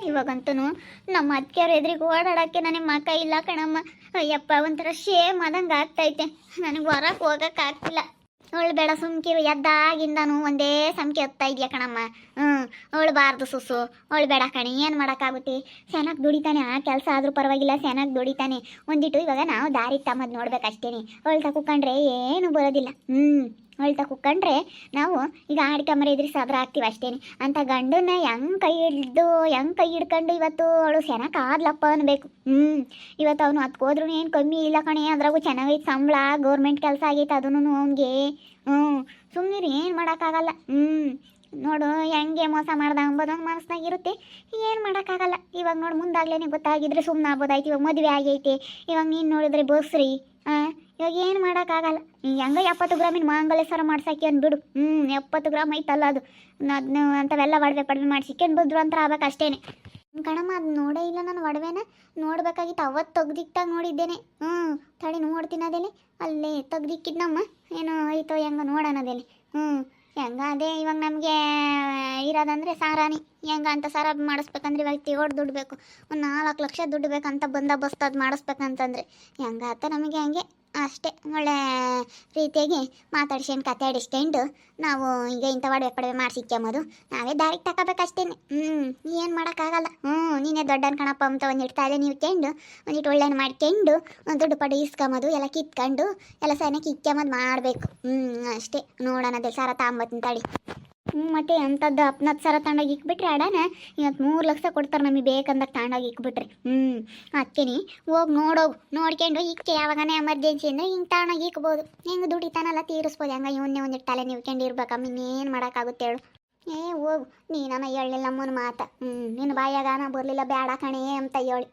ಇವಾಗಂತೂ ನಮ್ಮ ಅತ್ತಿಗೆಯವ್ರ ಎದುರಿಗೆ ಓಡಾಡೋಕ್ಕೆ ನನಗೆ ಮಕ ಇಲ್ಲ ಕಣಮ್ಮ. ಅಯ್ಯಪ್ಪ ಒಂಥರ ಶೇಮ್ ಆದಂಗೆ ಆಗ್ತೈತೆ. ನನಗೆ ಹೊರಗೆ ಹೋಗೋಕ್ಕಾಗ್ತಿಲ್ಲ. ಅವಳು ಬೇಡ ಸುಮ್ಕಿರು, ಎದ್ದಾಗಿಂದನು ಒಂದೇ ಸಂಖ್ಯೆ ಹೊತ್ತಾ ಇದೆಯಾ ಕಣಮ್ಮ. ಅವಳು ಬಾರ್ದು ಸುಸು, ಅವಳು ಬೇಡ ಕಣಿ. ಏನು ಮಾಡೋಕ್ಕಾಗುತ್ತೆ? ಚೆನ್ನಾಗಿ ದುಡಿತಾನೆ, ಆ ಕೆಲಸ ಆದರೂ ಪರವಾಗಿಲ್ಲ, ಚೆನ್ನಾಗಿ ದುಡಿತಾನೆ. ಒಂದಿಟ್ಟು ಇವಾಗ ನಾವು ದಾರಿ ತಮ್ಮದು ನೋಡ್ಬೇಕಷ್ಟೇನೆ. ಅವಳು ತಕೊಂಡ್ರೆ ಏನು ಬರೋದಿಲ್ಲ. ಅವಳು ಕುಕ್ಕಂಡ್ರೆ ನಾವು ಈಗ ಆಡ್ಕೊಂಬರ ಇದ್ರಿ ಸಬ್ರ ಆಗ್ತೀವಿ ಅಷ್ಟೇನೆ. ಅಂತ ಗಂಡನ್ನ ಹೆಂಗೆ ಕೈ ಹಿಡ್ಕೊಂಡು ಇವತ್ತು ಅವಳು ಚೆನ್ನಾಗಿ ಆದ್ಲಪ್ಪ ಅನ್ಬೇಕು. ಇವತ್ತು ಅವನು ಹೋದ್ರೂ ಏನು ಕಮ್ಮಿ ಇಲ್ಲ ಕಣೆ. ಅದ್ರಾಗೂ ಚೆನ್ನಾಗೈತೆ ಸಂಬಳ, ಗೌರ್ಮೆಂಟ್ ಕೆಲಸ ಆಗೈತೆ ಅದನ್ನು ಅವನಿಗೆ. ಸುಮ್ಮನೆ ಏನು ಮಾಡೋಕ್ಕಾಗಲ್ಲ. ನೋಡು ಹೆಂಗೆ ಮೋಸ ಮಾಡ್ದ ಅಂಬೋದೊಂದು ಮನಸ್ನಾಗಿರುತ್ತೆ. ಏನು ಮಾಡೋಕ್ಕಾಗಲ್ಲ. ಇವಾಗ ನೋಡಿ ಮುಂದಾಗ್ಲೇ ಗೊತ್ತಾಗಿದ್ರೆ ಸುಮ್ಮನೆ ಆಗ್ಬೋದಾಯ್ತು. ಇವಾಗ ಮದುವೆ ಆಗೈತೆ, ಇವಾಗ ನೀನು ನೋಡಿದ್ರೆ ಬೋಸ್ರಿ. ಇವಾಗ ಏನು ಮಾಡೋಕ್ಕಾಗಲ್ಲ. ಹೆಂಗ 70 ಗ್ರಾಮಿನ ಮಾಂಗಲ್ಯ ಸರ ಮಾಡ್ಸಕ್ಕೆ ಅಂದ್ಬಿಡು. 70 ಗ್ರಾಮ್ ಐತಲ್ಲ ಅದು. ಅದನ್ನ ಅಂಥವೆಲ್ಲ ಒಡವೆ ಪಡವೆ ಮಾಡಿಸಿಕೊಂಡು ಬಂದ್ರು ಅಂತ ಆಗ್ಬೇಕು ಅಷ್ಟೇನೆ ಕಣಮ್ಮ. ಅದು ನೋಡೇ ಇಲ್ಲ ನಾನು ಒಡವೆನ. ನೋಡ್ಬೇಕಾಗಿತ್ತು, ಅವತ್ತು ತೆಗ್ದಿಕ್ಟಾಗ ನೋಡಿದ್ದೇನೆ. ತಡಿ ನೋಡ್ತೀನಿ ಅದೇಲಿ. ಅಲ್ಲಿ ತೆಗ್ದಿಕ್ಕಿದ್ನಮ್ಮ. ಏನೋ ಐತೋ ಹೆಂಗ ನೋಡೋಣದೇಲಿ. ಹೆಂಗ ಅದೇ ಇವಾಗ ನಮಗೆ ಇರೋದಂದರೆ ಸಾರಾನಿ. ಹೆಂಗ ಅಂತ ಸಾರ ಮಾಡಿಸ್ಬೇಕಂದ್ರೆ ಇವಾಗ ತಿಗೋಡು ದುಡ್ಡು ಬೇಕು. ಒಂದು 4 ಲಕ್ಷ ದುಡ್ಡು ಬೇಕಂತ ಬಂದೋಬಸ್ತ್ ಅದು ಮಾಡಿಸ್ಬೇಕಂತಂದರೆ ಹೆಂಗ ಆತ ನಮಗೆ ಹಂಗೆ ಅಷ್ಟೇ. ಒಳ್ಳೆ ರೀತಿಯಾಗಿ ಮಾತಾಡ್ಸ್ಕೊಂಡು ಕತೆ ಆಡಿಸ್ಕೊಂಡು ನಾವು ಈಗ ಇಂಥ ಒಡವೆ ಪಡವೆ ಮಾಡಿಸಿಕ್ಕೊಂಬೋದು. ನಾವೇ ದಾರಿಗೆ ತಗೋಬೇಕಷ್ಟೇನೆ. ಏನು ಮಾಡೋಕ್ಕಾಗಲ್ಲ. ನೀನೇ ದೊಡ್ಡನ ಕಣಪ್ಪ ಅಂತ ಒಂದಿಟ್ಟು ತಲೆ ನೀವು ಕೆಂಡು ಒಂದಿಟ್ಟು ಒಳ್ಳೆನ ಮಾಡ್ಕೊಂಡು ದುಡ್ಡು ಪಡ ಇಸ್ಕೊಂಬೋದು, ಎಲ್ಲ ಕಿತ್ಕೊಂಡು ಎಲ್ಲ ಸೈನಕ್ಕೆ ಇಕ್ಕೊಂಬೋದು ಮಾಡಬೇಕು. ಅಷ್ಟೇ. ನೋಡೋಣದೇ ಸಾರ ತಾಂಬತ್ತಿನ ತಡಿ. ಮತ್ತೆ ಅಂಥದ್ದು ಅಪ್ನತ್ತು ಸರ ತಗೊಂಡೋಗಿ ಇಕ್ಬಿಟ್ರೆ ಅಡಾನ ಇವತ್ತು 3 ಲಕ್ಷ ಕೊಡ್ತಾರೆ ನಮಗೆ ಬೇಕಂದಾಗ ತಗೊಂಡೋಗಿ ಇಕ್ಬಿಟ್ರೆ. ಅದಕ್ಕೇನಿ ಹೋಗಿ ನೋಡೋಗು, ನೋಡ್ಕೊಂಡು ಇಕ್ಕೆ ಯಾವಾಗನೇ ಎಮರ್ಜೆನ್ಸಿ ಅಂದರೆ ಹಿಂಗೆ ತಗೊಂಡೋಗಿ ಇಕ್ಬೋದು. ಹೆಂಗೆ ದುಡಿತಾನೆಲ್ಲ ತೀರಿಸ್ಬೋದು. ಹೆಂಗೆ ಇವನ್ನೇ ಒಂದಿಟ್ಟು ತಲೆ ನೀವ್ಕೊಂಡು ಇರ್ಬೇಕಮ್ಮ. ಇನ್ನೇನು ಮಾಡೋಕ್ಕಾಗುತ್ತೆ ಹೇಳು. ಹೋಗು ನೀನಾನ ಹೇಳಿಲ್ಲ ಅಮ್ಮನ ಮಾತು. ನಿನ್ನ ಬಾಯಾಗಾನ ಬರಲಿಲ್ಲ ಬೇಡ ಕಣೇ ಅಂತ ಹೇಳಿ.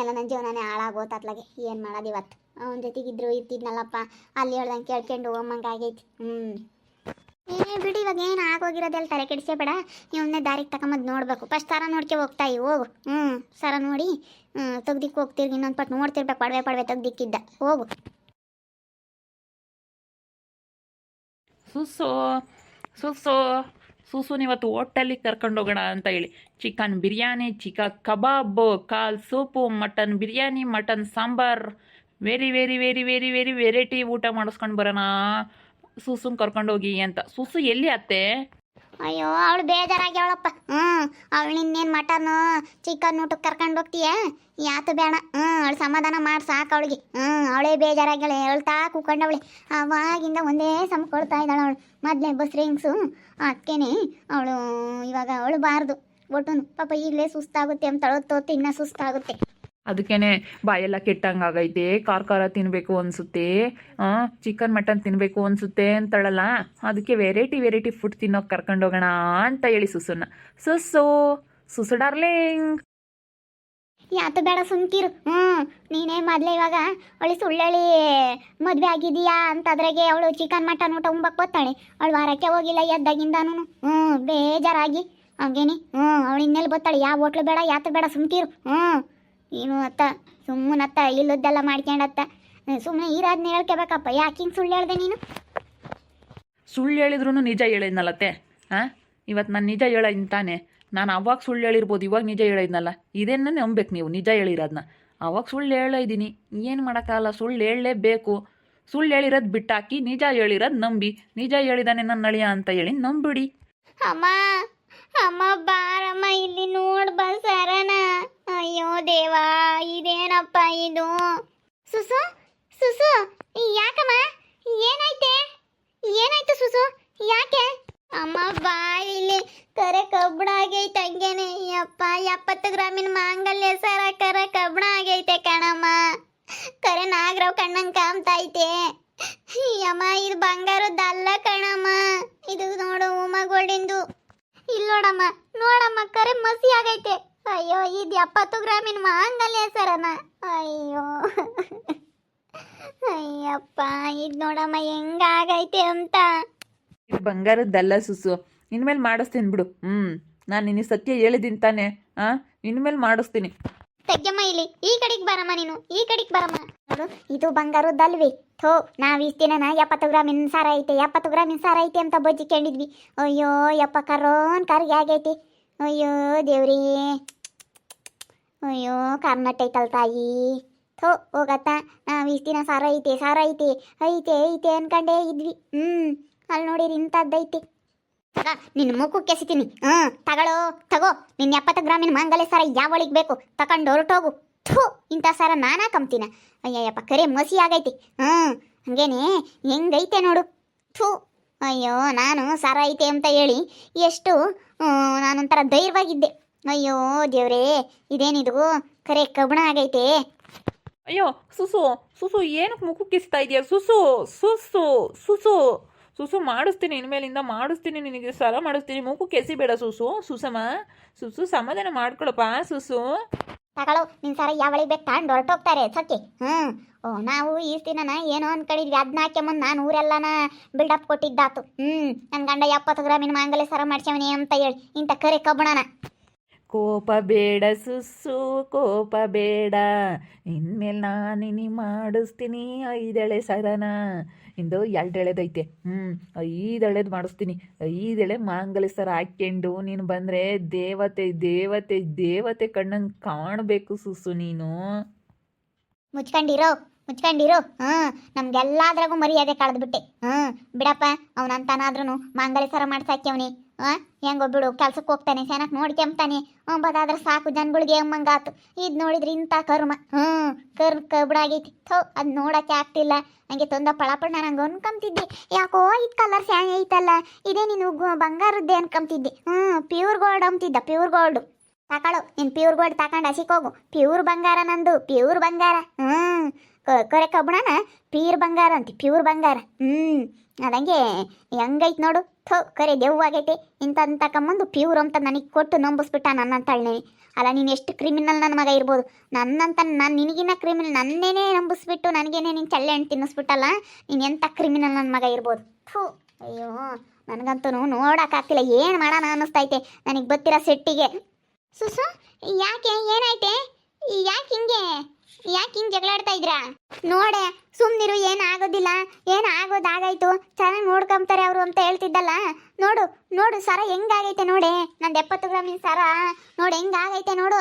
ಎಲ್ಲ ನನ್ನ ಜೀವನನೇ ಹಾಳಾಗೋತತ್ಲಾಗೆ. ಏನು ಮಾಡೋದು ಇವತ್ತು. ಅವನ ಜೊತೆಗಿದ್ರು ಇರ್ತಿದ್ನಲ್ಲಪ್ಪ, ಅಲ್ಲಿ ಹೇಳ್ದಂಗೆ ಕೇಳ್ಕೊಂಡು ಹೋಗಂಗೆ ಆಗೈತಿ. ಬಿಡಿ, ಇವಾಗ ಏನು ಆಗೋಗಿರೋದೆಲ್ಲ ತಲೆ ಕೆಡಿಸೇ ಬೇಡ. ಇವನ್ನೇ ದಾರಿಗೆ ತಗೊಂಬದು ನೋಡಬೇಕು. ಫಸ್ಟ್ ಸರ ನೋಡ್ಕೆ ಹೋಗ್ತಾಯಿ ಹೋಗು. ಸರ ನೋಡಿ ತೆಗ್ದಿಕ್ಕೆ ಹೋಗ್ತಿರ್ಗಿ. ಇನ್ನೊಂದು ಪಟ್ಟು ನೋಡ್ತಿರ್ಬೇಕು. ಪಡವೆ ತೆಗ್ದಿಕ್ಕಿದ್ದ. ಹೋಗು. ಸುಸು ಇವತ್ತು ಹೋಟೆಲಿಗೆ ಕರ್ಕೊಂಡೋಗೋಣ ಅಂತ ಹೇಳಿ ಚಿಕನ್ ಬಿರಿಯಾನಿ, ಚಿಕನ್ ಕಬಾಬ್, ಕಾಲ್ soup, mutton biryani, mutton sambar, very very very very very variety ಊಟ ಮಾಡಿಸ್ಕೊಂಡು ಬರೋಣ ಸುಸುನ್ ಕರ್ಕೊಂಡೋಗಿ ಅಂತ. ಸುಸು ಎಲ್ಲಿ ಅತ್ತೆ? ಅಯ್ಯೋ ಅವಳು ಬೇಜಾರಾಗ್ಯಾವಳಪ್ಪ. ಅವಳು ಇನ್ನೇನು ಮಟನ್ನು ಚಿಕನ್ ಊಟಕ್ಕೆ ಕರ್ಕೊಂಡು ಹೋಗ್ತೀಯ? ಯಾತು ಬೇಡ. ಅವಳು ಸಮಾಧಾನ ಮಾಡಿ ಸಾಕು ಅವಳಿಗೆ. ಅವಳೇ ಬೇಜಾರಾಗ್ಯಾಳೆ. ಹೇಳ್ತಾ ಕೂಕೊಂಡವಳೆ ಅವಾಗಿಂದ ಒಂದೇ ಸಮ ಕೊಡ್ತಾ ಇದ್ದಾಳೆ ಅವಳು. ಮೊದಲೇ ಬಸ್ರಿಂಗ್ಸು. ಅದಕ್ಕೇನೆ ಅವಳು ಇವಾಗ ಅವಳು ಬಾರ್ದು ಒಟ್ಟು ಪಾಪ ಈಗಲೇ ಸುಸ್ತಾಗುತ್ತೆ ಅಂತ ಅಳೋತ್ತೋತ್ತು ಇನ್ನೂ ಸುಸ್ತಾಗುತ್ತೆ. ಅದಕ್ಕೇನೆ ಬಾಯೆಲ್ಲ ಕೆಟ್ಟಂಗೆ ಆಗೈತೆ, ಖಾರ ತಿನ್ನಬೇಕು ಅನಿಸುತ್ತೆ, ಚಿಕನ್ ಮಟನ್ ತಿನ್ನಬೇಕು ಅನಿಸುತ್ತೆ ಅಂತಳಲ್ಲ. ಅದಕ್ಕೆ ವೆರೈಟಿ ಫುಡ್ ತಿನ್ನೋಕೆ ಕರ್ಕೊಂಡೋಗೋಣ ಅಂತ ಹೇಳಿ ಸುಸುನ. ಸುಸು ಡಾರ್ಲಿಂಗ್. ಯಾತು ಬೇಡ ಸುಮ್ಕಿರು. ನೀನೇ ಮೊದಲೇ ಇವಾಗ ಅವಳು ಸುಳ್ಳೇಳಿ ಮದುವೆ ಆಗಿದೆಯಾ ಅಂತ ಅದ್ರಾಗೆ ಅವಳು ಚಿಕನ್ ಮಟನ್ ಊಟ ಉಂಬಕ್ಕೆ ಬರ್ತಾಳೆ. ಅವಳು ವಾರಕ್ಕೆ ಹೋಗಿಲ್ಲ ಎದ್ದಾಗಿಂದಾನು. ಬೇಜಾರಾಗಿ ಹಂಗೇನಿ. ಅವಳು ಇನ್ನೆಲ್ಲಿ ಬರ್ತಾಳೆ? ಯಾವ ಹೋಟ್ಲು ಬೇಡ, ಯಾತು ಬೇಡ ಸುಮ್ಕಿರು. ಏನು ಅತ್ತ ಸುಮ್ಮನತ್ತ ಇಲ್ಲದ್ದೆಲ್ಲ ಮಾಡ್ಕೊಂಡತ್ತ. ಸುಮ್ಮನೆ ಇರೋದನ್ನ ಹೇಳ್ಕೋಬೇಕಪ್ಪ. ಯಾಕೆ ಹಿಂಗೆ ಸುಳ್ಳು ಹೇಳ್ದೆ ನೀನು? ಸುಳ್ಳು ಹೇಳಿದ್ರು ನಿಜ ಹೇಳಿದ್ನಲ್ಲತ್ತೆ. ಇವತ್ತು ನಾನು ನಿಜ ಹೇಳಂತಾನೆ. ನಾನು ಅವಾಗ ಸುಳ್ಳು ಹೇಳಿರ್ಬೋದು, ಇವಾಗ ನಿಜ ಹೇಳಿದ್ನಲ್ಲ. ಇದನ್ನ ನಂಬೇಕು ನೀವು, ನಿಜ ಹೇಳಿರೋದನ್ನ. ಅವಾಗ ಸುಳ್ಳು ಹೇಳಿದ್ದೀನಿ, ಏನು ಮಾಡೋಕ್ಕಾಗಲ್ಲ. ಸುಳ್ಳು ಹೇಳಲೇಬೇಕು. ಸುಳ್ಳು ಹೇಳಿರೋದು ಬಿಟ್ಟಾಕಿ ನಿಜ ಹೇಳಿರೋದು ನಂಬಿ. ನಿಜ ಹೇಳಿದಾನೆ ನನ್ನ ಅಳಿಯ ಅಂತ ಹೇಳಿ ನಂಬಿಡಿ. ಅಮ್ಮ ಅಮ್ಮ ಬಾರಮ್ಮ ಇಲ್ಲಿ ನೋಡ್ ಬಸರನ. ಅಯ್ಯೋ ದೇವಾ, ಇದೇನಪ್ಪ ಇದು? ಸುಸು ಸುಸು ಯಾಕಮ್ಮ? ಏನಾಯ್ತು ಸುಸು? ಯಾಕೆ ಅಮ್ಮ ಬಾ ಇಲ್ಲಿ. ಕರೆ ಕಬ್ಬಣ ಆಗೈತೆ ಹಂಗೇನೆ. ಯಪ್ಪ 70 ಗ್ರಾಮಿನ ಮಾಂಗಲ್ಯ ಸರ ಕರೆ ಕಬ್ಬಣ ಆಗೈತೆ ಕಣಮ್ಮ. ಕರೆ ನಾಗರಾವ್ ಕಣ್ಣಂಗೆ ಕಾಮ್ತೈತೆ. ಅಮ್ಮ ಇದು ಬಂಗಾರದ್ದಲ್ಲ ಕಣಮ್ಮ. ಇದು ನೋಡು ಉಮಗೋಲ್ಡಿಂದು. ನೋಡಮ್ಮ ಕರೆ ಮಸಿ ಆಗೈತೆ. ಅಯ್ಯೋ ಇದು 70 ಗ್ರಾಮಿನ ಮಾಂಗಲ್ಯ ಸರನ. ಅಯ್ಯಪ್ಪ ಇದು ನೋಡಮ್ಮ ಹೆಂಗಾಗೈತೆ ಅಂತ. ಇದು ಬಂಗಾರದ್ದಲ್ಲ ಸುಸು. ಇನ್ಮೇಲೆ ಮಾಡಿಸ್ತೀನಿ ಬಿಡು. ನಾನು ನಿನಗೆ ಸತ್ಯ ಹೇಳಿದ್ದೀನಿ ತಾನೆ. ಇನ್ಮೇಲೆ ಮಾಡಿಸ್ತೀನಿ. ತೆಗ್ಯಮ್ಮ ಇಲ್ಲಿ. ಈ ಕಡೆಗೆ ಬರಮ್ಮ ನೀನು. ಈ ಕಡೆಗೆ ಬರಮ್ಮ. ನೋಡು ಇದು ಬಂಗಾರದ್ದಲ್ವಿ. ನಾವು ಇಷ್ಟು ದಿನ 70 ಗ್ರಾಮಿನ ಸಾರ ಐತೆ 70 ಗ್ರಾಮಿನ ಸಾರ ಐತೆ ಅಂತ ಬಜ್ಜಿಕೊಂಡಿದ್ವಿ. ಅಯ್ಯೋ ಯಪ್ಪ ಕರೋನ್ ಕರ್ಗೆ ಆಗೈತಿ. ಅಯ್ಯೋ ದೇವ್ರಿ. ಅಯ್ಯೋ ಕರ್ನಟ್ಟೈತಲ್ ತಾಯಿ. ಥೋ ಹೋಗತ್ತ. ನಾವು ಇಷ್ಟು ದಿನ ಸಾರ ಐತೆ ಸಾರ ಐತೆ ಐತೆ ಐತೆ ಅನ್ಕಂಡೇ ಇದ್ವಿ. ಅಲ್ಲಿ ನೋಡಿರಿ ಇಂಥದ್ದೈತಿ. ತಗ ನಿನ್ನ ಮುಖಕ್ಕೆ ಕೆಸಿತೀನಿ. ತಗೊಳ್ಳೋ ತಗೋ ನಿನ್ನ 70 ಗ್ರಾಮಿನ ಮಾಂಗಲ್ಯ ಸರ ಯಾವಳಿಗೆ ಬೇಕು ತಕೊಂಡು ಹೊರಟೋಗು. ಥೂ ಇಂಥ ಸರ ನಾನಾ ಕಂಬ್ತೀನ. ಅಯ್ಯಯ್ಯಪ್ಪ ಕರೆ ಮಸಿ ಆಗೈತಿ. ಹಂಗೇನೆ ಹೆಂಗೈತೆ ನೋಡು. ಥೂ ಅಯ್ಯೋ ನಾನು ಸರ ಐತೆ ಅಂತ ಹೇಳಿ ಎಷ್ಟು ನಾನೊಂಥರ ಧೈರ್ಯವಾಗಿದ್ದೆ. ಅಯ್ಯೋ ದೇವ್ರೇ ಇದೇನಿದು ಕರೆ ಕಬ್ಬಣ ಆಗೈತೆ. ಅಯ್ಯೋ ಸುಸು ಸುಸು ಏನಕ್ಕೆ ಮುಖಕ್ಕೆ ಕಿಸ್ತಾ ಇದೆಯಾ ಸುಸು ಸುಸು ಸುಸು ಸುಸು ಮಾಡಿಸ್ತೀನಿ ಇನ್ಮೇಲಿಂದ ಮಾಡಿಸ್ತೀನಿ ನಿನಗೆ ಸರ ಮಾಡಿಸ್ತೀನಿ ಮುಖಕ್ಕೆ ಕೆಸಿಬೇಡ ಸುಸು ಸುಸಮ್ಮ ಸುಸು ಸಮಾಧಾನ ಮಾಡ್ಕೊಳಪ್ಪ ಸುಸು. ತಗೊಳ್ಳೋ ನಿನ್ನ ಸರ ಯಾವಳಿಗೆ ಬೇಕು ತಗೊಂಡು ಹೊರಟೋಗ್ತಾರೆ ಸತ್ಯ. ನಾವು ಈ ದಿನನ ಏನೋ ಅನ್ಕೊಂಡಿದ್ವಿ. ಅದನ್ನ ಹಾಕ್ಯಂಬಂದು ನಾನು ಊರೆಲ್ಲನ ಬಿಲ್ಡಪ್ ಕೊಟ್ಟಿದ್ದಾತು. ನನ್ನ ಗಂಡ 70 ಗ್ರಾಮಿನ ಮಾಂಗಲ್ಯ ಸರ ಮಾಡ್ಸ್ಯವನಿ ಅಂತ ಹೇಳಿ ಇಂಥ ಕರೆ ಕಬ್ಬಣನ. ಕೋಪ ಬೇಡ ಸುಸ್ಸು ಕೋಪ ಬೇಡ ಇನ್ಮೇಲೆ ನಾನಿನಿ ಮಾಡಿಸ್ತೀನಿ 5 ಎಳೆ ಸರನ ಇಂದು 2 ಎಳೆದೈತೆ 5 ಎಳೆದು ಮಾಡಿಸ್ತೀನಿ. 5 ಎಳೆ ಮಾಂಗಲ್ಯ ಸರ ಹಾಕ್ಕೊಂಡು ನೀನು ಬಂದರೆ ದೇವತೆ ದೇವತೆ ದೇವತೆ ಕಣ್ಣಂಗೆ ಕಾಣಬೇಕು ಸುಸ್ಸು ನೀನು. ಮುಚ್ಕೊಂಡಿರೋ ನಮ್ಗೆಲ್ಲಾದ್ರಾಗೂ ಮರ್ಯಾದೆ ಕಳೆದ್ಬಿಟ್ಟೆ. ಬಿಡಪ್ಪ ಅವನಂತಾನಾದ್ರೂ ಮಾಂಗಲ್ಯ ಸರ ಮಾಡ್ಸಾಕ್ಯವನಿ. ಹೆಂಗೋ ಬಿಡು ಕೆಲ್ಸಕ್ಕೆ ಹೋಗ್ತಾನೆ ಚೆನ್ನಾಗಿ ನೋಡ್ಕೊಂತಾನೆ. ಬದಾದ್ರೆ ಸಾಕು ಜನಗಳಿಗೆ ಅಮ್ಮಂಗಾತು. ಇದು ನೋಡಿದ್ರೆ ಇಂಥ ಕರ್ಮ ಕಬ್ಬಿಡಾಗೈತಿ. ಥೋ ಅದು ನೋಡೋಕ್ಕೆ ಆಗ್ತಿಲ್ಲ. ನನಗೆ ತೊಂದ ಪಳಪಳ ನಂಗೆ ಅನ್ಕೊಂತಿದ್ದೆ. ಯಾಕೋ ಇದು ಕಲರ್ ಸ್ಯಾನ್ ಐತಲ್ಲ ಇದೇ ನೀನು ಬಂಗಾರದ್ದೇ ಅನ್ಕೊಂತಿದ್ದೆ. ಪ್ಯೂರ್ ಗೋಲ್ಡ್ ಅಂತಿದ್ದ. ಪ್ಯೂರ್ ಗೋಲ್ಡು ತಗೊಳ್ಳೋ ನೀನು ಪ್ಯೂರ್ ಗೋಲ್ಡ್ ತಗೊಂಡು ಹಸಿಕೋಗು. ಪ್ಯೂರ್ ಬಂಗಾರ ನಂದು ಪ್ಯೂರ್ ಬಂಗಾರ. ಕರೆ ಕಬ್ಬಣನ ಪ್ಯೂರ್ ಬಂಗಾರ ಅಂತಿ ಪ್ಯೂರ್ ಬಂಗಾರ. ಅದಂಗೆ ಹೆಂಗೈತೆ ನೋಡು. ಥೋ ಕರೆ ದೆವ್ವಾಗೈತೆ. ಇಂಥ ಕಮ್ಮಂದು ಪ್ಯೂರ್ ಅಂತ ನನಗೆ ಕೊಟ್ಟು ನಂಬಿಸ್ಬಿಟ್ಟ ನನ್ನಂತ ಅಳ್ನೇವಿ. ಅಲ್ಲ ನೀನು ಎಷ್ಟು ಕ್ರಿಮಿನಲ್ ನನ್ನ ಮಗ ಇರ್ಬೋದು. ನನ್ನಂತ ನಾನು ನಿನಗಿನ್ನ ಕ್ರಿಮಿನಲ್ ನನ್ನೇನೇ ನಂಬಿಸ್ಬಿಟ್ಟು ನನಗೇನೆ ನೀನು ಚಳ್ಳೆ ಹಣ್ಣು ತಿನ್ನಿಸ್ಬಿಟ್ಟಲ್ಲ. ನೀನು ಎಂಥ ಕ್ರಿಮಿನಲ್ ನನ್ನ ಮಗ ಇರ್ಬೋದು. ಥೂ ಅಯ್ಯೋ ನನಗಂತೂ ನೋಡೋಕ್ಕಾಗ್ತಿಲ್ಲ. ಏನು ಮಾಡೋಣ ಅನ್ನಿಸ್ತೈತೆ ನನಗೆ ಗೊತ್ತಿರೋ ಸೆಟ್ಟಿಗೆ. ಸುಸು ಯಾಕೆ ಏನಾಯ್ತೆ? ಯಾಕೆ ಹಿಂಗೆ ಜಗಳಾಡ್ತಾ ಇದ್ರಾ? ನೋಡೆ ಸುಮ್ಮನಿರು. ಏನಾಗೋದಿಲ್ಲ ಆಗೋದಾಗಾಯ್ತು. ಚೆನ್ನಾಗಿ ನೋಡ್ಕೊಂತಾರೆ ಅವರು ಅಂತ ಹೇಳ್ತಿದ್ದಲ್ಲ. ನೋಡು ಸರ ಹೆಂಗಾಗೈತೆ ನೋಡೆ. ನಂದು 70 ಗ್ರಾಮಿನ ಸರ ನೋಡಿ ಹೆಂಗಾಗೈತೆ ನೋಡು.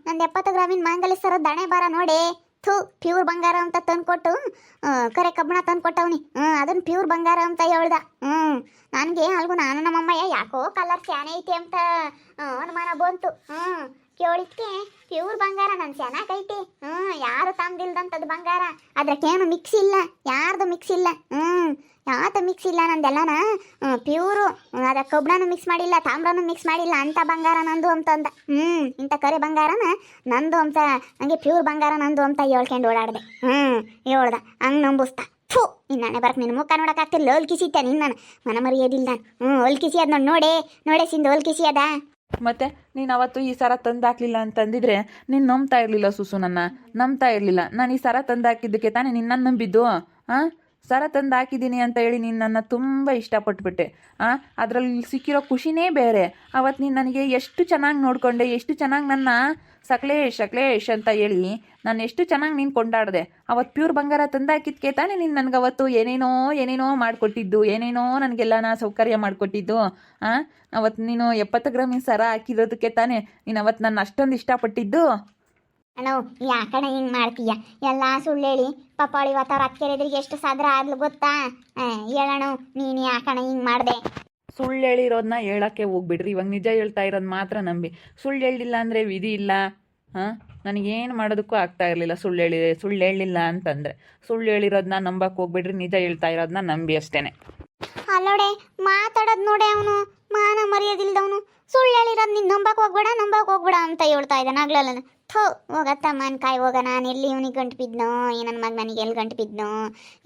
ನಂದು 70 ಗ್ರಾಮಿನ ಮಾಂಗಲ್ಯ ಸರ ದಣೆ ಬಾರ ನೋಡೆ. ಥೂ ಪ್ಯೂರ್ ಬಂಗಾರ ಅಂತ ತಂದ್ಕೊಟ್ಟು ಕರೆ ಕಬ್ಬಣ ತಂದ್ಕೊಟ್ಟವ್ನಿ. ಅದನ್ನು ಪ್ಯೂರ್ ಬಂಗಾರ ಅಂತ ಹೇಳ್ದ. ನನಗೆ ಅಲ್ಗೂ ನಾನು ನಮ್ಮಮ್ಮಯ್ಯ ಯಾಕೋ ಕಲರ್ ಸ್ಯಾನ್ ಐತೆ ಅಂತ ಅನುಮಾನ ಬಂತು. ಕೇಳಿದ್ಕೆ ಪ್ಯೂರ್ ಬಂಗಾರ ನನ್ನ ಚೆನ್ನಾಗೈತಿ. ಯಾರು ತಂದಿಲ್ದಂಥದ್ದು ಬಂಗಾರ. ಅದ್ರಕ್ಕೇನು ಮಿಕ್ಸ್ ಇಲ್ಲ. ಯಾರ್ದು ಮಿಕ್ಸ್ ಇಲ್ಲ. ಯಾವ್ದು ಮಿಕ್ಸ್ ಇಲ್ಲ. ನಂದೆಲ್ಲನ ಪ್ಯೂರು. ಅದ ಕಬ್ಬಣನೂ ಮಿಕ್ಸ್ ಮಾಡಿಲ್ಲ ತಾಮ್ರನೂ ಮಿಕ್ಸ್ ಮಾಡಿಲ್ಲ. ಅಂಥ ಬಂಗಾರ ನಂದು ಅಂತಂದ. ಇಂಥ ಕರೆ ಬಂಗಾರನ ನಂದು ಅಂತ ಹಂಗೆ ಪ್ಯೂರ್ ಬಂಗಾರ ನಂದು ಅಂತ ಹೇಳ್ಕೊಂಡು ಓಡಾಡ್ದೆ. ಹೇಳ್ದ ಹಂಗೆ ನಂಬಿಸ್ತಾ. ಥೂ ನಿನ್ನೆ ಬರಕ್ಕೆ ನಿನ್ನ ಮುಖ ನೋಡೋಕ್ಕಾಗ್ತಿಲ್ಲ. ಒಲ್ಕಿಸಿತ್ತೆ ನಿನ್ನ ಮನ ಮರಿಯೋದಿಲ್ಲ. ಒಲ್ಕಿಸಿ ಅದ್ ನೋಡೆ ಸಿಂದು ಒಲ್ಕಿಸಿ ಅದ. ಮತ್ತೆ ನೀನು ಅವತ್ತು ಈ ಸರ ತಂದಾಕ್ಲಿಲ್ಲ ಅಂತಂದಿದ್ರೆ ನೀನು ನಂಬ್ತಾ ಇರಲಿಲ್ಲ ಸುಸು. ನಂಬ್ತಾ ಇರಲಿಲ್ಲ. ನಾನು ಈ ಸರ ತಂದಾಕಿದ್ದಕ್ಕೆ ತಾನೇ ನಿನ್ನನ್ನು ನಂಬಿದ್ದು. ಸರ ತಂದು ಹಾಕಿದ್ದೀನಿ ಅಂತ ಹೇಳಿ ನೀನು ನನ್ನ ತುಂಬ ಇಷ್ಟಪಟ್ಬಿಟ್ಟೆ. ಅದರಲ್ಲಿ ಸಿಕ್ಕಿರೋ ಖುಷಿನೇ ಬೇರೆ. ಅವತ್ತು ನೀನು ನನಗೆ ಎಷ್ಟು ಚೆನ್ನಾಗಿ ನೋಡಿಕೊಂಡೆ, ಎಷ್ಟು ಚೆನ್ನಾಗಿ ನನ್ನ ಸಕ್ಲೇಶ್ ಅಂತ ಹೇಳಿ ನಾನು ಎಷ್ಟು ಚೆನ್ನಾಗಿ ನೀನು ಕೊಂಡಾಡಿದೆ. ಅವತ್ತು ಪ್ಯೂರ್ ಬಂಗಾರ ತಂದಾಕಿದ್ದಕ್ಕೆ ತಾನೇ ನೀನು ನನಗೆ ಅವತ್ತು ಏನೇನೋ ಮಾಡಿಕೊಟ್ಟಿದ್ದು, ಏನೇನೋ ನನಗೆಲ್ಲ ಸೌಕರ್ಯ ಮಾಡಿಕೊಟ್ಟಿದ್ದು. ಅವತ್ತು ನೀನು 70 ಗ್ರಾಮಿನ ಸರ ಹಾಕಿರೋದಕ್ಕೆ ತಾನೇ ನೀನು ಅವತ್ತು ನನ್ನ ಅಷ್ಟೊಂದು ಇಷ್ಟಪಟ್ಟಿದ್ದು. ಅಣ್ಣ ಯಾಕಣ್ಣ ಹಿಂಗೆ ಮಾಡ್ತೀಯ? ಎಲ್ಲ ಸುಳ್ಳು ಹೇಳಿ ಪಾಪಾಳಿ ವಾತಾವರ ಅಕ್ಕೆರೆದ್ರಿಗೆ ಎಷ್ಟು ಸಾದ್ರ ಆದ್ಲು ಗೊತ್ತಾ? ಹೇಳೋಣ ನೀನು ಯಾಕಣ್ಣ ಹಿಂಗೆ ಮಾಡಿದೆ? ಸುಳ್ಳು ಹೇಳಿರೋದನ್ನ ಹೇಳೋಕ್ಕೆ ಹೋಗ್ಬಿಡ್ರಿ. ಇವಾಗ ನಿಜ ಹೇಳ್ತಾ ಇರೋದು ಮಾತ್ರ ನಂಬಿ. ಸುಳ್ಳು ಹೇಳಿಲ್ಲ ಅಂದರೆ ವಿಧಿ ಇಲ್ಲ. ನನಗೇನು ಮಾಡೋದಕ್ಕೂ ಆಗ್ತಾ ಇರಲಿಲ್ಲ ಸುಳ್ಳು ಹೇಳಿಲ್ಲ ಅಂತಂದರೆ. ಸುಳ್ಳು ಹೇಳಿರೋದನ್ನ ನಂಬಕ್ಕೆ ಹೋಗ್ಬಿಡ್ರಿ. ನಿಜ ಹೇಳ್ತಾ ಇರೋದನ್ನ ನಂಬಿ ಅಷ್ಟೇ. ಅಲ್ಲೋಡೆ ಮಾತಾಡೋದು ನೋಡೆ ಅವನು ಮಾನ ಮರ್ಯಾದಿಲ್ದವನು. ಸುಳ್ಳು ಹೇಳಿರೋದು ನೀನು ನಂಬಕ್ಕೆ ಹೋಗ್ಬೇಡ ಅಂತ ಹೇಳ್ತಾ ಇದ್ದಾನೆ ಆಗ್ಲಲ್ಲ. ಥೋ ಹೋಗತ್ತ ಮಾನ್ಕಾಯಿ ಹೋಗ. ನಾನು ಎಲ್ಲಿ ಇವನಿಗೆ ಗಂಟು ಬಿದ್ನೋ ನನ್ನ ಮಗ ನನಗೆ ಎಲ್ಲಿ ಗಂಟು ಬಿದ್ನೋ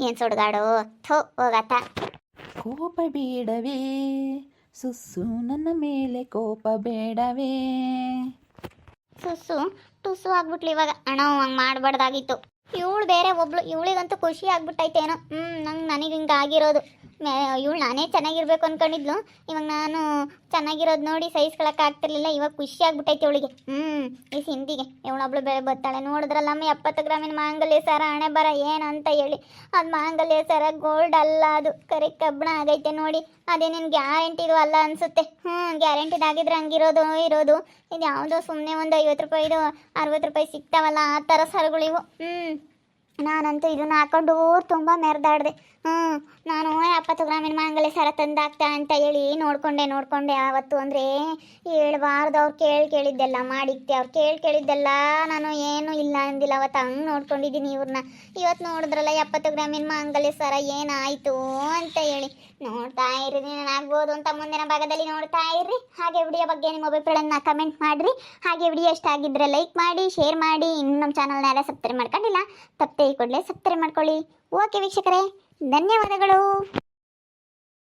ಏನು ಸುಡ್ಗಾಡು. ಥೋ ಹೋಗತ್ತ. ಕೋಪ ಬೇಡವೇ ಸುಸ್ಸು ನನ್ನ ಮೇಲೆ ಕೋಪ ಬೇಡವೇ. ಸುಸ್ಸು ಟುಸ್ಸು ಆಗ್ಬಿಟ್ಲು ಇವಾಗ. ಅಣ್ಣ ಹಂಗೆ ಮಾಡಬಾರ್ದಾಗಿತ್ತು. ಇವಳು ಬೇರೆ ಒಬ್ಳು. ಇವಳಿಗಂತೂ ಖುಷಿ ಆಗ್ಬಿಟ್ಟೈತೇನೋ. ನನಗೆ ಹಿಂಗೆ ಆಗಿರೋದು. ಇವಳು ನಾನೇ ಚೆನ್ನಾಗಿರ್ಬೇಕು ಅನ್ಕೊಂಡಿದ್ಲು. ಇವಾಗ ನಾನು ಚೆನ್ನಾಗಿರೋದು ನೋಡಿ ಸಹಿಸ್ಕೊಳಕ್ಕೆ ಆಗ್ತಿರ್ಲಿಲ್ಲ. ಇವಾಗ ಖುಷಿ ಆಗ್ಬಿಟ್ಟೈತೆ ಅವಳಿಗೆ. ಈ ಸಿಂಧಿಗೆ ಇವಳೊಬ್ಳು ಬೇರೆ ಬರ್ತಾಳೆ. ನೋಡಿದ್ರಲ್ಲಮ್ಮ 70 ಗ್ರಾಮಿನ ಮಾಂಗಲ್ಯ ಸರ ಹಣೆ ಬರ ಏನಂತ ಹೇಳಿ. ಅದು ಮಾಂಗಲ್ಯ ಸರ ಗೋಲ್ಡ್ ಅಲ್ಲ, ಅದು ಕರೆ ಕಬ್ಬಣ ಆಗೈತೆ ನೋಡಿ. ಅದೇನೇನು ಗ್ಯಾರಂಟಿದು ಅಲ್ಲ ಅನಿಸುತ್ತೆ. ಗ್ಯಾರಂಟಿದಾಗಿದ್ರೆ ಹಂಗಿರೋದು ಇರೋದು. ಇದು ಯಾವುದೋ ಸುಮ್ಮನೆ ಒಂದು 50 ರೂಪಾಯಿದು 60 ರೂಪಾಯಿ ಸಿಗ್ತಾವಲ್ಲ ಆ ಥರ ಸರಗಳಿವು. ನಾನಂತೂ ಇದನ್ನ ಹಾಕೊಂಡು ತುಂಬ ಮೆರೆದಾಡ್ದೆ. ನಾನು 70 ಗ್ರಾಮಿನ ಮಾಂಗಲ್ಯ ಸರ ತಂದಾಕ್ತಾ ಅಂತ ಹೇಳಿ ನೋಡ್ಕೊಂಡೆ ಆವತ್ತು. ಅಂದರೆ ಹೇಳ್ಬಾರ್ದು, ಅವ್ರು ಕೇಳಿದ್ದೆಲ್ಲ ಮಾಡಿಕ್ತೆ. ಅವ್ರು ಕೇಳಿದ್ದೆಲ್ಲ ನಾನು ಏನೂ ಇಲ್ಲ ಅಂದಿಲ್ಲ ಅವತ್ತು. ಹಂಗೆ ನೋಡ್ಕೊಂಡಿದ್ದೀನಿ ಇವ್ರನ್ನ. ಇವತ್ತು ನೋಡಿದ್ರಲ್ಲ 70 ಗ್ರಾಮಿನ ಮಾಂಗಲ್ಯ ಸರ ಏನಾಯಿತು ಅಂತ ಹೇಳಿ. ನೋಡ್ತಾ ಇರಿ, ಆಗ್ಬೋದು ಅಂತ ಮುಂದಿನ ಭಾಗದಲ್ಲಿ ನೋಡ್ತಾ ಇರ್ರಿ. ಹಾಗೆ ವಿಡಿಯೋ ಬಗ್ಗೆ ನಿಮ್ಮ ಅಭಿಪ್ರಾಯನ ಕಮೆಂಟ್ ಮಾಡಿರಿ. ಹಾಗೆ ವಿಡಿಯೋ ಇಷ್ಟ ಆಗಿದ್ದರೆ ಲೈಕ್ ಮಾಡಿ, ಶೇರ್ ಮಾಡಿ. ಇನ್ನು ನಮ್ಮ ಚಾನಲ್ನೆಲ್ಲ ಸಬ್ಸ್ಕ್ರೈಬ್ ಮಾಡ್ಕೊಂಡಿಲ್ಲ, ತಪ್ಪದೆ ಈ ಕೂಡಲೇ ಸಬ್ಸ್ಕ್ರೈಬ್ ಮಾಡ್ಕೊಳ್ಳಿ. ಓಕೆ ವೀಕ್ಷಕರೇ, ಧನ್ಯವಾದಗಳು.